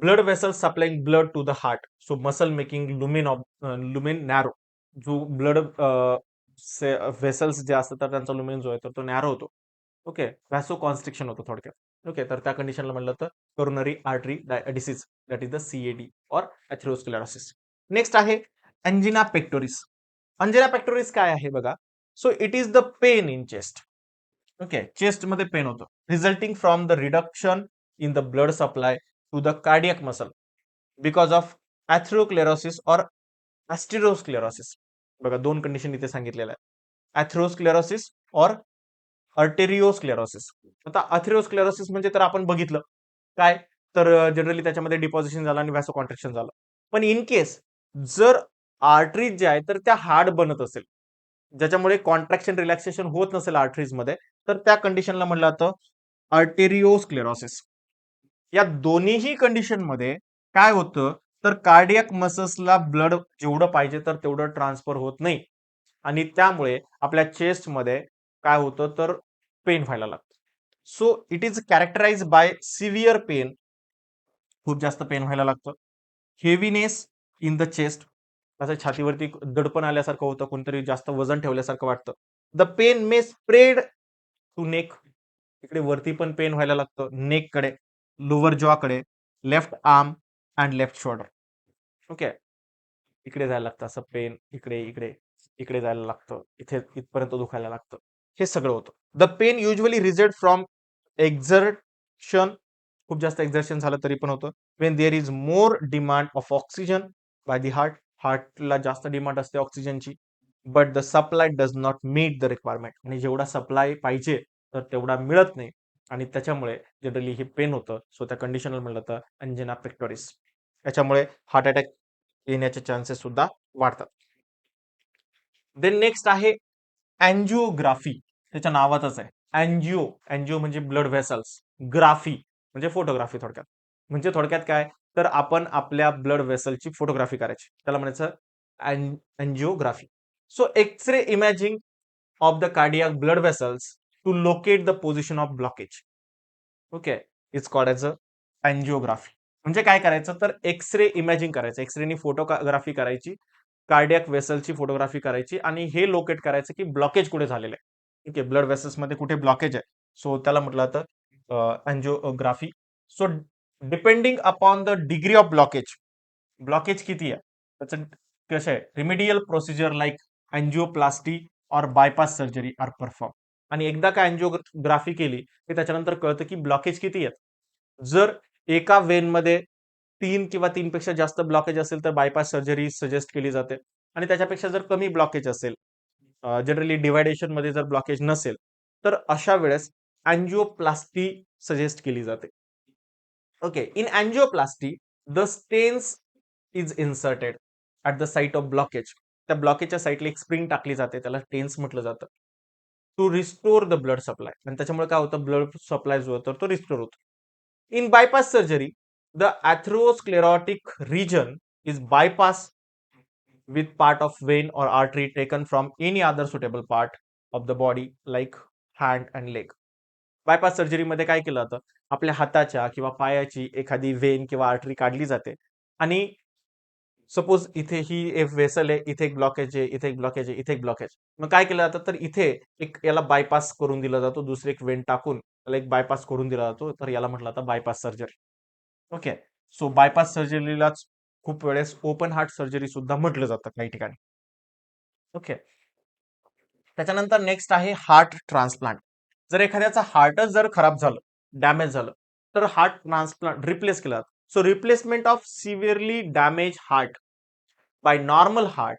Speaker 1: blood vessel supplying blood to the heart, so muscle making lumen narrow. जो ब्लड वेसल्स जे असतात तर त्यांचा लुमेन जो आहे तर तो नॅरो होतो. ओके, व्हॅसो कॉन्स्ट्रिक्शन होतं थोडक्यात. ओके, तर त्या कंडिशनला म्हणलं तर coronary artery disease, that is the CAD or atherosclerosis. Next आहे अंजिना पेक्टोरिस. अंजिना पेक्टोरिस काय आहे बघा. So it is the pain in chest. Okay, chest मध्ये पेन होतं, resulting from the reduction in the blood supply to the cardiac muscle because of atherosclerosis or arteriosclerosis. बघा, दोन condition इथे सांगितलेल्या आहेत, अथेरोस्क्लेरोसिस और अर्टेरिओस्क्लेरोसिस. आता अथेरोस्क्लेरोसिस म्हणजे तर आपण बघितलं काय, तर जनरली त्याच्यामध्ये डिपॉझिशन झालं आणि व्हॅसो कॉन्ट्रॅक्शन झालं. पण इन केस जर आर्टरीज जे आहे तर त्या हार्ड बनत असेल, ज्याच्यामुळे कॉन्ट्रॅक्शन रिलॅक्सेशन होत नसेल आर्टरीज मध्ये, तर त्या कंडिशनला म्हणलं जातं अर्टेरिओस्क्लेरोसिस. या दोन्हीही कंडिशन मध्ये काय होतं, तर कार्डियक मसल्सला ब्लड जेवढं पाहिजे तर तेवढं ट्रान्सफर होत नाही आणि त्यामुळे आपल्या चेस्टमध्ये काय होतं तर पेन व्हायला लागतं. So it is characterise by severe pain, खूप जास्त पेन व्हायला लागतं. हेवीनेस इन द चेस्ट, असं छातीवरती दडपण आल्यासारखं होतं, कोणतरी जास्त वजन ठेवल्यासारखं वाटतं. The pain may spread to neck, इकडे वरती पण पेन व्हायला लागतं नेककडे, लोअर जॉकडे, left arm and left shoulder. Okay, इकडे जायला लागतं असं पेन, इकडे इकडे इकडे जायला लागतं, इथे इथपर्यंत दुखायला लागतं. हे सगळं होतं. The pain usually result from exertion, खूप जास्त एक्झर्शन झालं तरी पण होतं. When there is more demand of oxygen by the heart, हार्टला जास्त डिमांड असते ऑक्सिजनची, but the supply does not meet the requirement, आणि जेवढा सप्लाय पाहिजे तर तेवढा मिळत नाही आणि त्याच्यामुळे जनरली हे पेन होतं. सो त्या कंडिशनला म्हणलं तर अंजना पेक्टोरिस. त्याच्यामुळे हार्ट अटॅक येण्याचे चान्सेस सुद्धा वाढतात. देन नेक्स्ट आहे अँजिओग्राफी, त्याच्या नावातच आहे अँजिओ. अँजिओ म्हणजे ब्लड व्हेसल्स, ग्राफी म्हणजे फोटोग्राफी थोडक्यात. म्हणजे थोडक्यात काय, तर आपण आपल्या ब्लड व्हेसलची फोटोग्राफी करायची, त्याला म्हणायचं angiography. So X-ray imaging of the cardiac blood vessels to locate the position of blockage. Okay, it's called as angiography. म्हणजे काय करायचं, तर एक्सरे इमॅजिन करायचं, एक्सरेनी फोटोग्राफी करायची, कार्डियक वेसलची फोटोग्राफी करायची आणि हे लोकेट करायचं की ब्लॉकेज कुठे झालेलं आहे. ठीक आहे, ब्लड वेसल्स मध्ये कुठे ब्लॉकेज आहे. सो त्याला म्हटलं जातं angiography. So depending upon the degree of blockage, blockage किती आहे त्याचं कसं आहे, रिमेडियल प्रोसिजर लाईक अँजिओप्लास्टी और बायपास सर्जरी आर परफॉर्म. आणि एकदा का अँजिओग्राफी केली की त्याच्यानंतर कळतं की ब्लॉकेज किती आहेत. जर एका वेनमध्ये 3 किंवा 3 पेक्षा जास्त ब्लॉकेज असेल तर बायपास सर्जरी सजेस्ट केली जाते, आणि त्याच्यापेक्षा जर कमी ब्लॉकेज असेल, जनरली डिव्हायडेशन मध्ये जर ब्लॉकेज नसेल, तर अशा वेळेस अँजिओप्लास्टी सजेस्ट केली जाते. Okay, in angioplasty the stents is inserted at the site of blockage. त्या ब्लॉकेजच्या साईटला एक स्प्रिंग टाकली जाते, त्याला टेन्स म्हटलं जातं, to restore the blood supply. आणि त्याच्यामुळे काय होतं, ब्लड सप्लाय जो होतो तो रिस्टोर होतो. In bypass surgery, the atherosclerotic region is bypassed with part of vein or artery taken from any other suitable part of the body like hand and leg. Bypass सर्जरीमध्ये काय केलं जातं, आपल्या हाताच्या किंवा पायाची एखादी वेन किंवा आर्टरी काढली जाते आणि सपोज इथे ही एक वेसल आहे, इथे एक ब्लॉकेज आहे, इथे एक ब्लॉकेज आहे, इथे एक ब्लॉकेज. मग काय केलं जातं, तर इथे एक याला बायपास करून दिला जातो, दुसरी एक वेन टाकून त्याला एक बायपास करून दिला जातो, तर याला म्हटलं जातं bypass surgery. Okay, so bypass सर्जरीलाच खूप वेळेस ओपन हार्ट सर्जरी सुद्धा म्हटलं जातं काही ठिकाणी. ओके, त्याच्यानंतर नेक्स्ट आहे हार्ट ट्रान्सप्लांट. जर एखाद्याचा हार्टच जर खराब झालं, डॅमेज झालं, तर हार्ट ट्रान्सप्लांट रिप्लेस केला जातो. So replacement of सिव्हिअरली damage heart by normal heart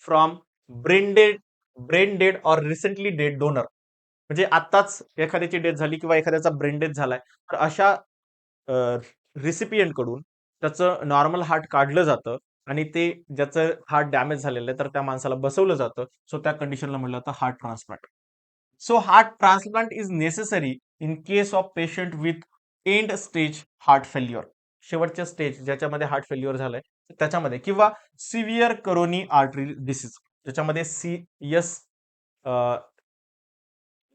Speaker 1: from brain dead और रिसेंटली डेड डोनर. म्हणजे आत्ताच एखाद्याची डेथ झाली किंवा एखाद्याचा ब्रेन डेथ झालाय, तर अशा रिसिपियंट कडून त्याचं नॉर्मल हार्ट काढलं जातं आणि ते ज्याचं हार्ट डॅमेज झालेलं आहे तर त्या माणसाला बसवलं जातं. सो त्या कंडिशनला म्हटलं जातं heart transplant. So heart transplant is necessary in case of patient with end stage heart failure. शेवटच्या स्टेज ज्याच्यामध्ये हार्ट फेल्युअर झालंय त्याच्यामध्ये, किंवा सिव्हिअर करोनी आर्टरी डिसीज, ज्याच्यामध्ये एस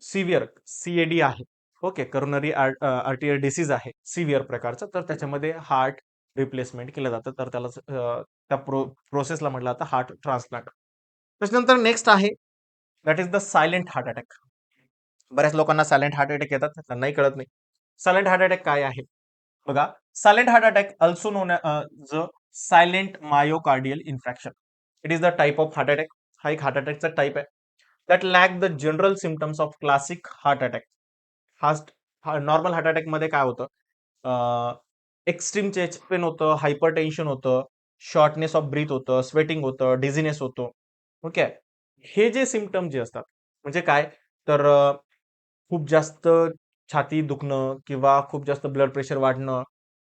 Speaker 1: सिव्हिअर सीएडी आहे. ओके, करोनरी आर्टिरियल डिसीज आहे सिव्हिअर प्रकारचं, तर त्याच्यामध्ये हार्ट रिप्लेसमेंट केलं जातं, तर त्याला त्या प्रोसेसला म्हटलं जातं हार्ट ट्रान्सप्लांट. त्याच्यानंतर नेक्स्ट आहे that is the silent heart attack. बऱ्याच लोकांना सायलेंट हार्ट अटॅक येतात, त्यांनाही कळत नाही सायलेंट हार्ट अटॅक काय आहे. बघा, silent heart attack also known as silent myocardial infarction. It is the type of heart attack. हा एक हार्ट अटॅकचा टाइप आहे that lack the general symptoms of classic heart attack. हा नॉर्मल हार्ट अटॅक मध्ये काय होतं, एक्स्ट्रीम चेस्ट पेन होतं, hypertension होतं, शॉर्टनेस ऑफ ब्रीथ होतं, स्वेटिंग होतं, डिझिनेस होतो. ओके, हे जे सिम्पटम जे असतात म्हणजे काय, तर खूप जास्त छाती दुखणं किंवा खूप जास्त ब्लड प्रेशर वाढणं,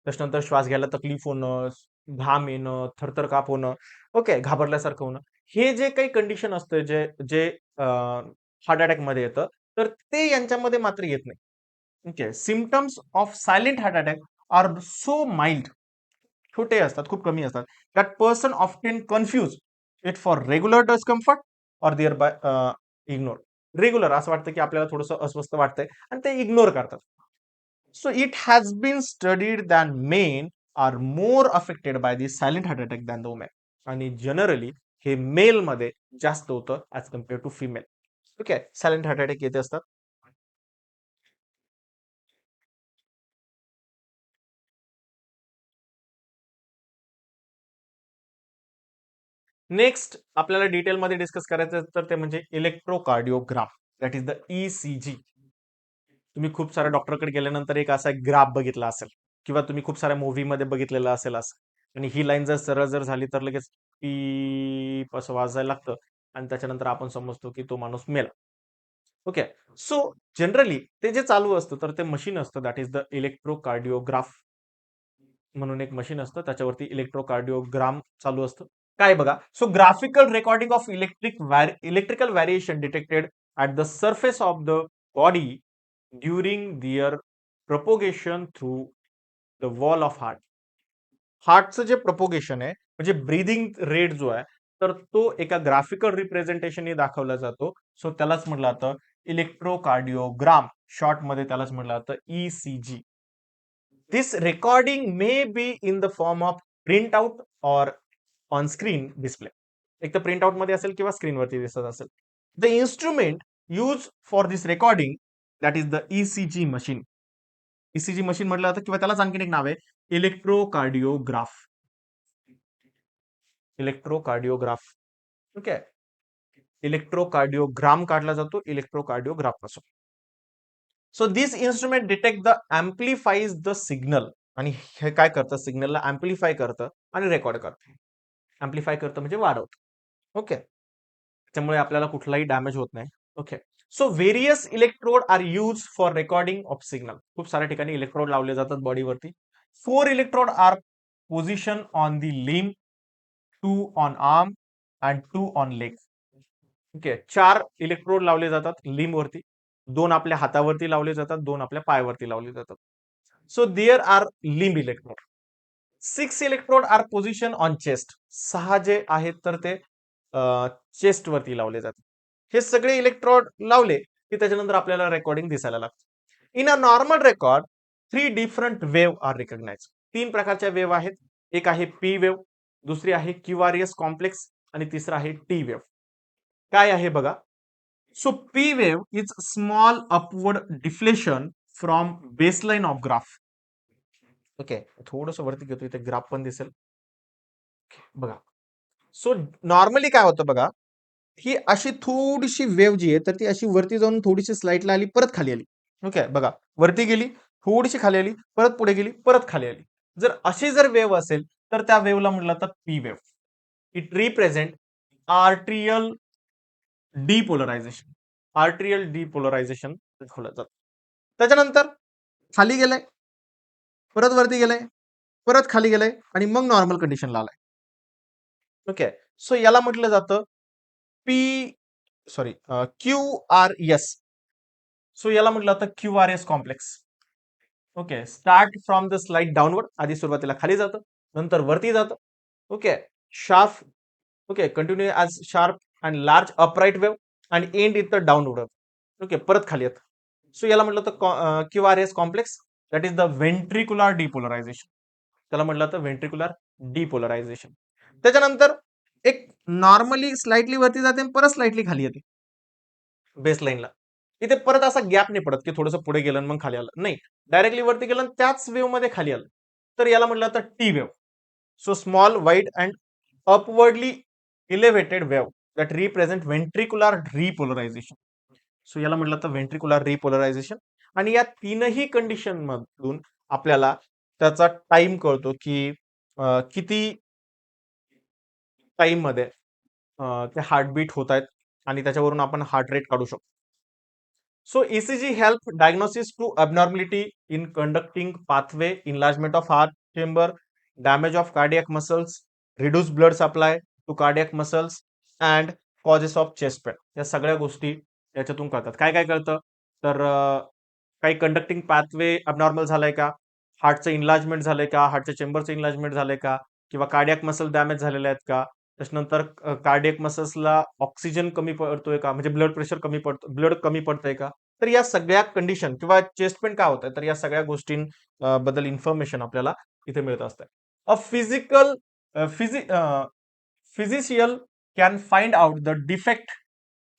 Speaker 1: त्याच्यानंतर श्वास घ्यायला तकलीफ होणं, घाम येणं, थरथर काप होणं, ओके, घाबरल्यासारखं होणं, हे जे काही कंडिशन असतं जे जे हार्ट अटॅक मध्ये येतं, तर ते यांच्यामध्ये मात्र येत नाही. Okay, symptoms of silent heart attack are so mild, छोटे असतात, खूप कमी असतात, that person often confuse it for regular discomfort or thereby ignore. Regular असं वाटतं की आपल्याला थोडंसं अस्वस्थ वाटतंय आणि ते इग्नोर करतात. So it has been studied than men are more affected by the silent heart attack than the women. आणि जनरली हे मेल मध्ये जास्त होतं as compare to female. Okay, silent heart attack येते असतात. नेक्स्ट आपल्याला डिटेलमध्ये डिस्कस करायचं तर ते म्हणजे इलेक्ट्रोकार्डिओग्राफ, दॅट इज द ईसीजी. तुम्ही खूप साऱ्या डॉक्टरकडे गेल्यानंतर एक असा एक ग्राफ बघितला असेल, किंवा तुम्ही खूप साऱ्या मूव्हीमध्ये बघितलेलं असेल असं, आणि ही लाईन जर सरळ जर झाली तर लगेच पी असं वाजायला लागतं, आणि त्याच्यानंतर आपण समजतो की तो माणूस मेला. ओके, सो जनरली ते जे चालू असतं तर ते मशीन असतं दॅट इज द इलेक्ट्रोकार्डिओग्राफ म्हणून एक मशीन असतं, त्याच्यावरती इलेक्ट्रोकार्डिओग्राम चालू असतं. काय बघा, so graphical recording of electrical variation detected at the surface of the body during their propagation through the wall of heart. हार्टचं जे प्रपोगेशन आहे म्हणजे ब्रीदिंग रेट जो आहे, तर तो एका ग्राफिकल रिप्रेझेंटेशनने दाखवला जातो. सो त्यालाच म्हटलं जातं इलेक्ट्रोकार्डिओग्राम, शॉर्ट मध्ये त्यालाच म्हटलं जातं ECG. This recording may be in the form of print out और ऑन स्क्रीन डिस्प्ले. एक तर प्रिंट आउट मध्ये असेल किंवा स्क्रीनवरती दिसत असेल. The instrument use for this recording that is the ECG machine. ECG machine म्हटलं जातं किंवा त्यालाच आणखीन एक नाव आहे इलेक्ट्रोकार्डिओग्राफ. इलेक्ट्रोकार्डिओग्राफ. ओके, इलेक्ट्रोकार्डिओग्राम काढला जातो इलेक्ट्रोकार्डिओग्राफ पासून. So this instrument detect the amplifies the signal. आणि हे काय करतं, सिग्नलला अँप्लिफाय करतं आणि रेकॉर्ड करतं. अँप्लिफाय करतं म्हणजे वाढवतं. ओके, त्यामुळे आपल्याला कुठलाही डॅमेज होत नाही. Okay, so various electrode are use for recording of signal. खूप साऱ्या ठिकाणी इलेक्ट्रोड लावले जातात बॉडीवरती. 4 electrode are position on the limb, 2 on arm and 2 on leg. Okay, 4 electrode लावले जातात लिम्बवरती, 2 आपल्या हातावरती लावले जातात, 2 आपल्या पायावरती लावले जातात. So there are limb electrode. 6 electrode are position on chest. 6 जे आहेत तर ते चेस्ट वरती लावले जातात. हे सगळे इलेक्ट्रोड लावले की त्याच्यानंतर आपल्याला रेकॉर्डिंग दिसायला लागतं. In a normal record 3 different wave are recognise. 3 प्रकारच्या वेव्ह आहेत. एक आहे पी वेव्ह, दुसरी आहे क्यूआरएस कॉम्प्लेक्स, आणि तिसरा आहे टी वेव्ह. काय आहे बघा, so P wave is small upward deflation from baseline of graph. Okay, थोडस वरती घेतो, इथे ग्राफ पण दिसेल बघा. सो नॉर्मली काय होतं बघा, ही अशी थोडीशी वेव्ह जी आहे तर ती अशी वरती जाऊन थोडीशी स्लाइडला आली, परत खाली आली. ओके बघा, वरती गेली, थोडीशी खाली आली, परत पुढे गेली, परत खाली आली. जर अशी जर वेव्ह असेल तर त्या वेव्हला म्हटलं तर P wave. It represent atrial depolarization. Atrial depolarization दाखवलं जातं. त्याच्यानंतर खाली गेलंय, परत वरती गेलंय, परत खाली गेलंय, आणि मग नॉर्मल कंडिशनला आलाय. ओके, सो याला म्हटलं जातं P sorry Q R S. So याला म्हटलं जातं Q R S complex. Okay, start from the slide downward. आधी सुरुवातीला खाली जातं, नंतर वरती जातं, okay. Sharp, okay, continue as sharp and large upright wave and end in the downward wave. Okay, परत खाली येतं. सो याला म्हटलं तर QRS complex, that is the ventricular depolarization. त्याला म्हटलं तर व्हेंट्रिक्युलर डिपोलरायझेशन. त्याच्यानंतर एक नॉर्मली स्लाइटली वरती जाते आणि परत स्लाइटली खाली येते बेसलाईनला. इथे परत असा गॅप नाही पडत की थोडंसं पुढे गेलं आणि मग खाली आलं. नाही, डायरेक्टली वरती गेलं आणि त्याच वेव्ह मध्ये खाली आलं. तर याला म्हटलं तर T wave. So small wide and upwardly elevated wave that represent ventricular repolarization. So याला म्हटलं तर व्हेंट्रिक्युलर रिपोलरायझेशन. आणि या तीनही कंडिशन मधून आपल्याला त्याचा टाइम कळतो की किती टाइम मध्ये ते हार्टबीट होत आहेत आणि त्याच्यावरून आपण हार्ट रेट काढू शकतो. So ECG help diagnosis to abnormality in conducting pathway, enlargement of heart chamber, damage of cardiac muscles, reduced blood supply to cardiac muscles and causes of chest pain. या सगळ्या गोष्टी याच्यातून कळतात. काय काय कळतं? तर काही कंडक्टिंग पाथवे अबनॉर्मल झालंय का? हार्टचं इन्लार्जमेंट झालंय का? हार्टच्या चेंबरचं इन्लार्जमेंट झालंय का? किंवा कार्डियाक मसल डॅमेज झालेले आहेत का? त्याच्यानंतर कार्डियक मसल्सला ऑक्सिजन कमी पडतोय का? म्हणजे ब्लड प्रेशर कमी पडतो, ब्लड कमी पडतंय का? तर या सगळ्या कंडिशन किंवा चेस्ट पेन का होत आहे, तर या सगळ्या गोष्टी बद्दल इन्फॉर्मेशन आपल्याला इथे मिळत असते. A physical physician can find out the defect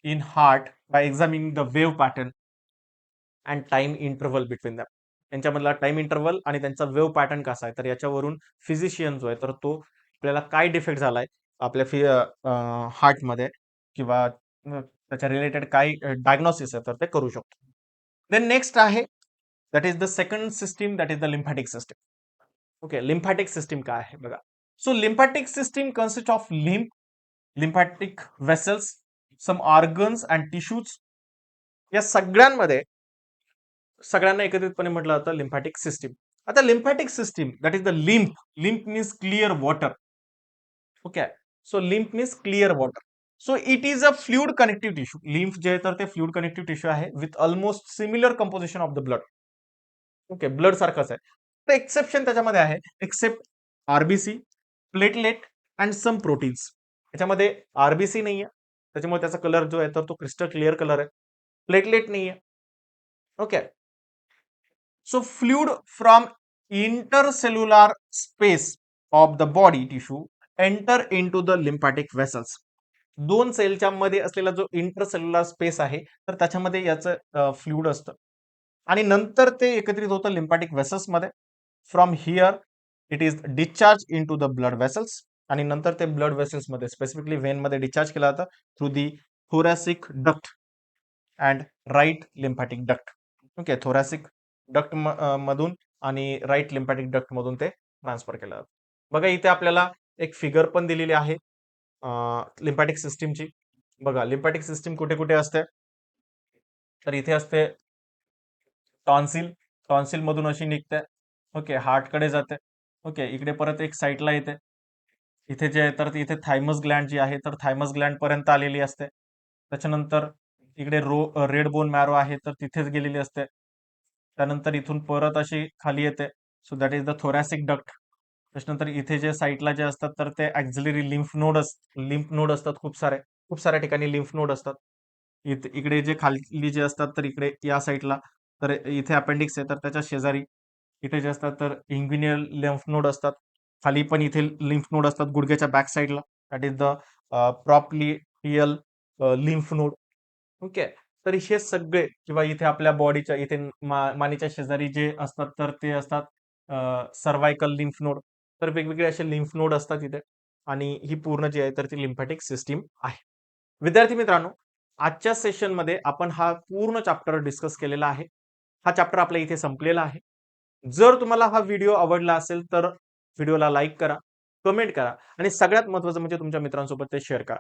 Speaker 1: in heart by examining the wave pattern and time interval between them. यांच्यामधला टाइम इंटरव्हल आणि त्यांचा वेव्ह पॅटर्न कसा आहे, तर याच्यावरून फिजिशियन जो आहे तर तो आपल्याला काय डिफेक्ट झालाय आपल्या हार्टमध्ये किंवा त्याच्या रिलेटेड काय डायग्नोसिस आहे तर ते करू शकतो. देन नेक्स्ट आहे that is the second system, that is the lymphatic system. Okay, lymphatic system काय आहे बघा. So lymphatic system consist of lymphatic vessels, some organs and tissues. या सगळ्यांमध्ये सगळ्यांना एकत्रितपणे म्हटलं जातं लिम्फॅटिक सिस्टीम. आता lymphatic system that is the lymph means clear water. Okay, so lymph means clear water. So it is a fluid connective tissue. Lymph जे तर ते फ्लुइड कनेक्टिव्ह टिश्यू आहे with almost similar composition of the blood. Okay, blood सारखंच आहे. तर exception त्याच्यामध्ये आहे, except RBC, platelet and some proteins. त्याच्यामध्ये आरबीसी नाहीये, त्याच्यामुळे त्याचा कलर जो आहे तर तो क्रिस्टल क्लिअर कलर आहे. प्लेटलेट नाहीये. Okay, so fluid from intercellular space of the body tissue enter into the lymphatic vessels. दोन सेलच्या मध्ये असलेला जो इंटरसेल्युलर स्पेस आहे तर त्याच्यामध्ये याचं फ्लुइड असतं आणि नंतर ते एकत्रित होतं लिम्फॅटिक वेसल्स मध्ये. From here it is discharge into the blood vessels आणि नंतर ते ब्लड वेसल्स मध्ये स्पेसिफिकली वेन मध्ये डिस्चार्ज केलं जातं through the thoracic duct and right lymphatic duct. Okay, thoracic duct मधून आणि राईट लिम्फॅटिक डक्ट मधून ते ट्रान्सफर केलं जातं. बघा इथे आपल्याला एक फिगर पण दिलेली आहे लिम्फॅटिक सिस्टीमची. बघा लिम्फॅटिक सिस्टीम कुठे कुठे असते, तर इथे असते टॉन्सिल. टॉन्सिल मधून अशी निघते. ओके, हार्टकडे जाते. ओके, इकडे परत एक साईडला येते. इथे जे आहे तर इथे थायमस ग्लँड जी आहे तर थायमस ग्लँड पर्यंत आलेली असते. त्याच्यानंतर इकडे रेड बोन मॅरो आहे तर तिथेच गेलेली असते. त्यानंतर इथून परत अशी खाली येते. So that is the thoracic duct. त्याच्यानंतर इथे जे साईडला जे असतात तर ते ऍक्झिलरी लिम्फ नोड असतात. खूप साऱ्या ठिकाणी लिम्फ नोड असतात. इकडे जे खाली जे असतात तर इकडे या साईडला तर इथे अपेंडिक्स आहे तर त्याच्या शेजारी इथे जे असतात तर इंग्विनियल लिम्फ नोड असतात. खाली पण इथे लिम्फ नोड असतात गुडघ्याच्या बॅक साईडला. That is the popliteal lymph node. Okay, तर हे सगळे किंवा इथे आपल्या बॉडीच्या इथे मानेच्या शेजारी जे असतात तर ते असतात सर्वायकल लिम्फ नोड. तर वेगवेगळे असे लिम्फ नोड असतात इथे आणि ही पूर्ण जी आहे तर ती लिम्फॅटिक सिस्टीम आहे. विद्यार्थी मित्रांनो, आजच्या सेशनमध्ये आपण हा पूर्ण चॅप्टर डिस्कस केलेला आहे. हा चॅप्टर आपल्या इथे संपलेला आहे. जर तुम्हाला हा व्हिडिओ आवडला असेल तर व्हिडिओला लाईक करा, कमेंट करा आणि सगळ्यात महत्त्वाचं म्हणजे तुमच्या मित्रांसोबत ते शेअर करा.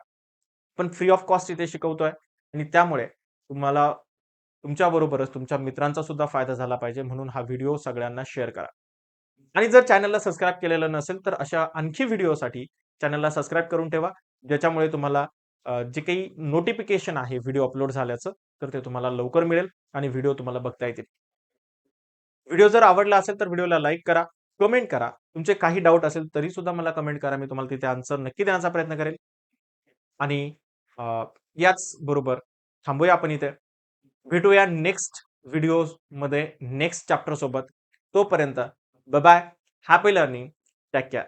Speaker 1: पण फ्री ऑफ कॉस्ट इथे शिकवतोय आणि त्यामुळे तुम्हाला तुमच्याबरोबरच तुमच्या मित्रांचा सुद्धा फायदा झाला पाहिजे म्हणून हा व्हिडिओ सगळ्यांना शेअर करा. आणि जर चॅनलला सबस्क्राईब केलेलं नसेल तर अशा आणखी व्हिडिओसाठी चॅनलला सबस्क्राईब करून ठेवा, ज्याच्यामुळे तुम्हाला जे काही नोटिफिकेशन आहे व्हिडिओ अपलोड झाल्याचं तर ते तुम्हाला लवकर मिळेल आणि व्हिडिओ तुम्हाला बघता येतील. व्हिडिओ जर आवडला असेल तर व्हिडिओला लाईक करा, कमेंट करा. तुमचे काही डाऊट असेल तरी सुद्धा मला कमेंट करा. मी तुम्हाला तिथे आन्सर नक्की देण्याचा प्रयत्न करेल. आणि अ, याच बरोबर थांबूया आपण इथे. भेटूया नेक्स्ट व्हिडिओमध्ये नेक्स्ट चॅप्टर सोबत. तोपर्यंत bye bye. Happy learning. Take care.